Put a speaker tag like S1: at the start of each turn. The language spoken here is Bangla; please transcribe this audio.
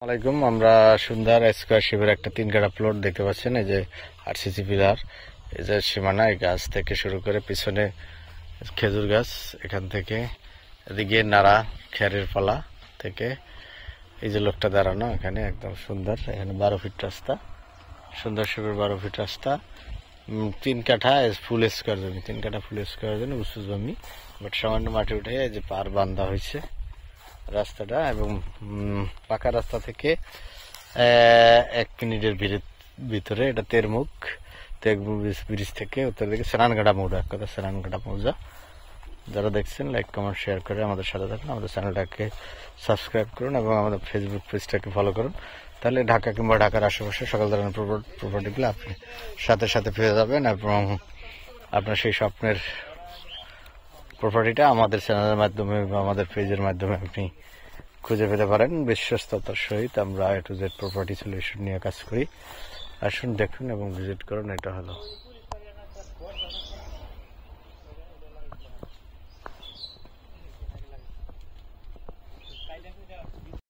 S1: আলাইকুম। আমরা সুন্দর স্কয়ার শেপের একটা 3 কাঠা প্লট দেখতে পাচ্ছেন। এই যে আরসিসি পিলার, এই যে সীমানা, এই গাছ থেকে শুরু করে পিছনে খেজুর গাছ, এখান থেকে এদিকে নাড়া খেরের পালা থেকে এই যে লোকটা দাঁড়ানো এখানে একদম সুন্দর। এখানে 12 ফিট রাস্তা, সুন্দর শেপের 12 ফিট রাস্তা। 3 কাঠা ফুল স্কয়ার জমি, 3 কাঠা ফুল স্কয়ার জমি, উঁচু জমি, বাট সামান্য মাটি উঠে এই যে পার বান্ধা হয়েছে রাস্তাটা। এবং পাকা রাস্তা থেকে 1 মিনিটের ভিতরে এটা তেরমুখ ব্রিজ থেকে উত্তর দিকে সেনানগাড়া মৌজা, এক কথা সেনানগাড়া মৌজা। যারা দেখছেন লাইক কমেন্ট শেয়ার করে আমাদের সাথে থাকুন, আমাদের চ্যানেলটাকে সাবস্ক্রাইব করুন এবং আমাদের ফেসবুক পেজটাকে ফলো করুন। তাহলে ঢাকা কিংবা ঢাকার আশেপাশে সকল ধরনের প্রপার্টিগুলো আপনি সাথে সাথে পেয়ে যাবেন এবং আপনার সেই স্বপ্নের প্রপার্টিটা আমাদের চ্যানেলের মাধ্যমে বা আমাদের পেজের মাধ্যমে আপনি খুঁজে পেতে পারেন। বিশ্বস্ততার সহিত আমরা A to Z property solution নিয়ে কাজ করি। আসুন দেখুন এবং ভিজিট করুন। এটা হলো